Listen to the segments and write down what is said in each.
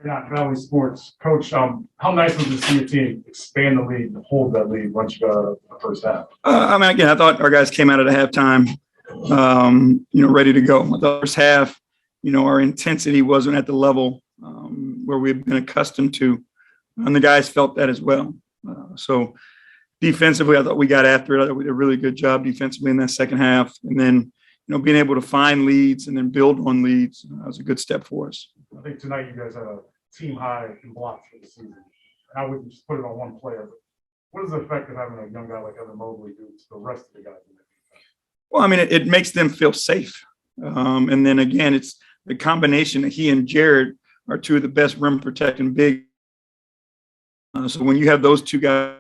Yeah, Valley Sports. Coach, how nice was it to see your team expand the lead and hold that lead once you got out of the first half? Again, I thought our guys came out at a halftime, ready to go. The first half, our intensity wasn't at the level where we've been accustomed to, and the guys felt that as well. So defensively, I thought we got after it. I thought we did a really good job defensively in that second half, and then being able to find leads and then build on leads, that was a good step for us. I think tonight you guys had a team high in blocks for the season. I wouldn't just put it on one player, but what is the effect of having a young guy like Evan Mobley do to the rest of the guys in the defense? Well, it makes them feel safe. And then again, it's the combination that he and Jared are two of the best rim protecting big. So when you have those two guys,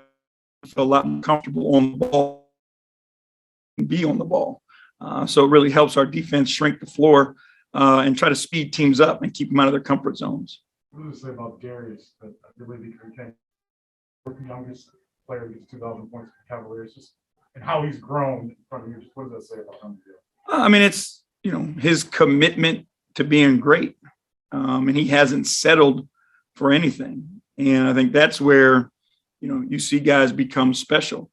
feel a lot more comfortable on the ball and be on the ball. So it really helps our defense shrink the floor and try to speed teams up and keep them out of their comfort zones. What does it say about Darius that I believe he became the youngest player to get 2,000 points for the Cavaliers, and how he's grown in front of you? What does that say about him? It's his commitment to being great, and he hasn't settled for anything. And I think that's where you see guys become special.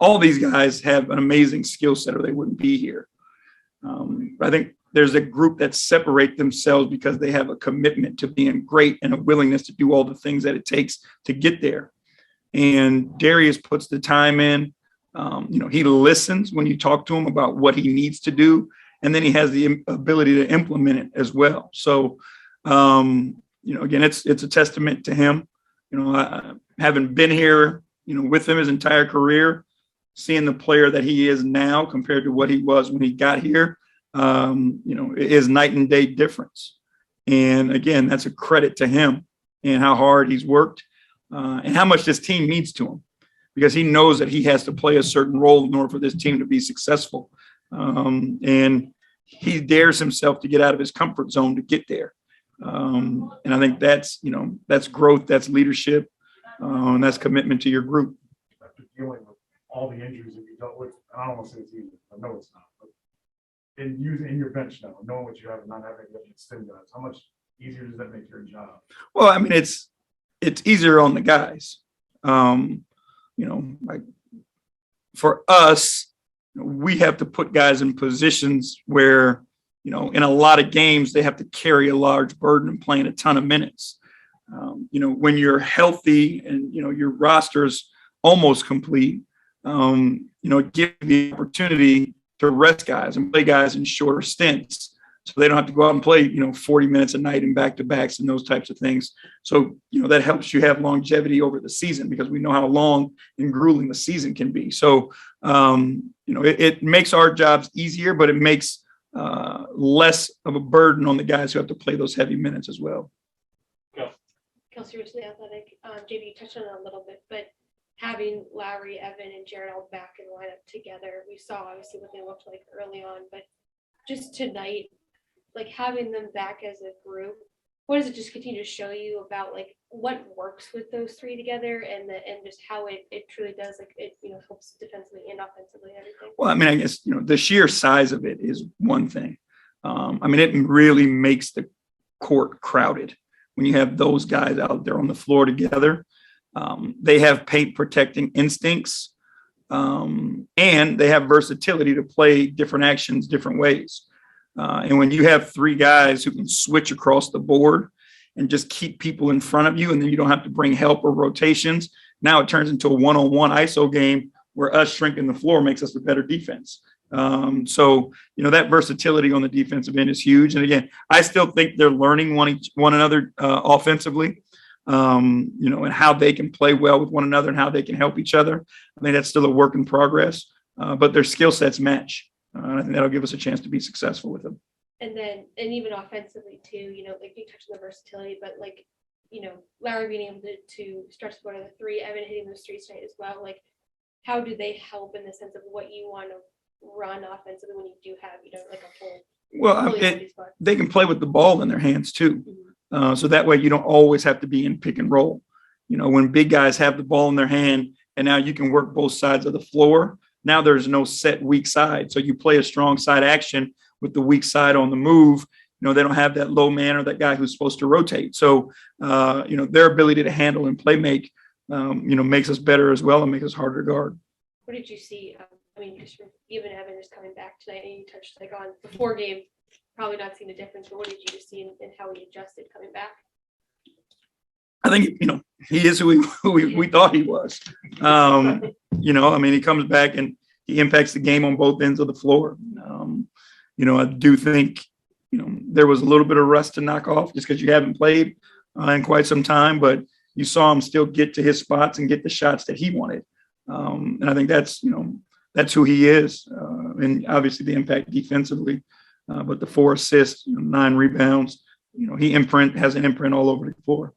All these guys have an amazing skill set, or they wouldn't be here. I think there's a group that separate themselves because they have a commitment to being great and a willingness to do all the things that it takes to get there. And Darius puts the time in. He listens when you talk to him about what he needs to do, and then he has the ability to implement it as well. So, again, it's a testament to him. I haven't been here, with him his entire career, seeing the player that he is now compared to what he was when he got here, it is night and day difference. And again, that's a credit to him and how hard he's worked and how much this team needs to him, because he knows that he has to play a certain role in order for this team to be successful. And he dares himself to get out of his comfort zone to get there. And I think that's growth, that's leadership, and that's commitment to your group. After dealing with all the injuries that you dealt with, and I don't want to say it's easy, I know it's not, but in your bench now, knowing what you have and not having to extend guys, how much easier does that make your job? Well, it's easier on the guys. Like for us, we have to put guys in positions where, in a lot of games, they have to carry a large burden and playing a ton of minutes. When you're healthy and, your roster's almost complete, give the opportunity to rest guys and play guys in shorter stints, so they don't have to go out and play, 40 minutes a night in back-to-backs and those types of things. So, that helps you have longevity over the season, because we know how long and grueling the season can be. So, it makes our jobs easier, but it makes less of a burden on the guys who have to play those heavy minutes as well. Kelsey Richley Athletic. JB, you touched on it a little bit, but having Lowry, Evan, and Jared all back in the lineup together, we saw obviously what they looked like early on, but just tonight, like having them back as a group, what does it just continue to show you about like what works with those three together, and just how it truly does, like it helps defensively and offensively and everything? Well, I guess the sheer size of it is one thing. It really makes the court crowded when you have those guys out there on the floor together. They have paint protecting instincts, and they have versatility to play different actions different ways. And when you have three guys who can switch across the board and just keep people in front of you, and then you don't have to bring help or rotations, now it turns into a one-on-one ISO game where us shrinking the floor makes us a better defense. So that versatility on the defensive end is huge. And again, I still think they're learning one another offensively, and how they can play well with one another and how they can help each other. I think that's still a work in progress, but their skill sets match. And I think that'll give us a chance to be successful with them. And even offensively too, like you touched on the versatility, but like, Larry being able to stretch the board of the three, Evan hitting those threes tonight as well. Like, how do they help in the sense of what you want to run offensively when you do have, like a full? Well, they can play with the ball in their hands too. Mm-hmm. So that way you don't always have to be in pick and roll. When big guys have the ball in their hand and now you can work both sides of the floor, now there's no set weak side. So you play a strong side action with the weak side on the move. they don't have that low man or that guy who's supposed to rotate. So, their ability to handle and play make, makes us better as well and makes us harder to guard. What did you see? Just from even Evan is coming back tonight, and you touched on the 4 game, probably not seeing a difference, but what did you see in how he adjusted coming back? I think, he is who we thought he was. He comes back and he impacts the game on both ends of the floor. I do think, there was a little bit of rust to knock off just because you haven't played in quite some time, but you saw him still get to his spots and get the shots that he wanted. And I think that's who he is. And obviously the impact defensively, but the 4 assists, 9 rebounds, he has an imprint all over the floor.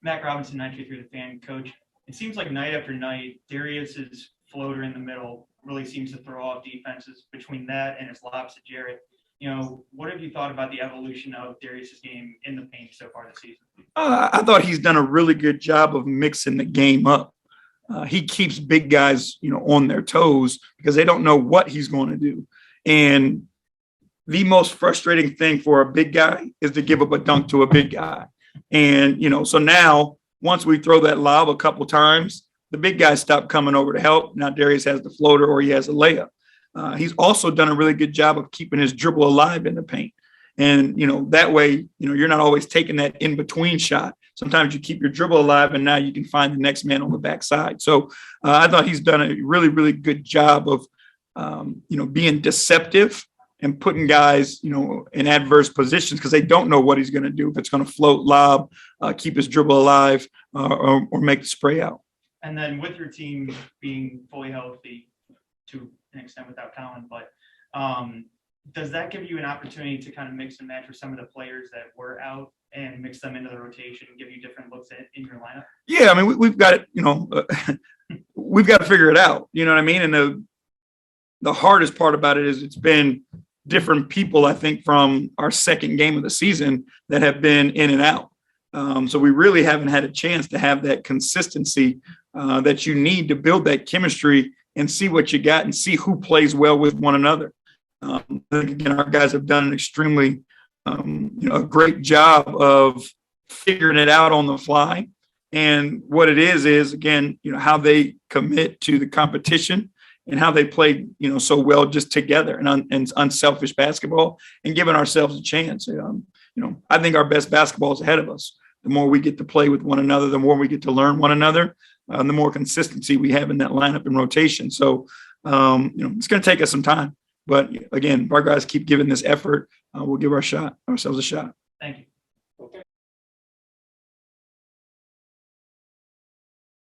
Matt Robinson, 93 The Fan, coach. It seems like night after night, Darius's floater in the middle really seems to throw off defenses. Between that and his lobs to Jarrett, what have you thought about the evolution of Darius's game in the paint so far this season? I thought he's done a really good job of mixing the game up. He keeps big guys, on their toes because they don't know what he's going to do. And the most frustrating thing for a big guy is to give up a dunk to a big guy. And, so now once we throw that lob a couple times, the big guys stop coming over to help. Now Darius has the floater or he has a layup. He's also done a really good job of keeping his dribble alive in the paint. And, that way, you're not always taking that in between shot. Sometimes you keep your dribble alive and now you can find the next man on the backside. So I thought he's done a really, really good job of, being deceptive and putting guys, in adverse positions because they don't know what he's going to do. If it's going to float, lob, keep his dribble alive or make the spray out. And then with your team being fully healthy to an extent without Colin, but does that give you an opportunity to kind of mix and match with some of the players that were out and mix them into the rotation and give you different looks in your lineup? Yeah, we've got it, we've got to figure it out. You know what I mean? And the hardest part about it is it's been different people, I think, from our second game of the season that have been in and out. So we really haven't had a chance to have that consistency that you need to build that chemistry and see what you got and see who plays well with one another. I think, again, our guys have done an extremely, a great job of figuring it out on the fly. And what it is, again, how they commit to the competition and how they play, so well just together and unselfish basketball and giving ourselves a chance. I think our best basketball is ahead of us. The more we get to play with one another, the more we get to learn one another, the more consistency we have in that lineup and rotation. So, it's going to take us some time. But again, if our guys keep giving this effort, we'll give ourselves a shot. Thank you.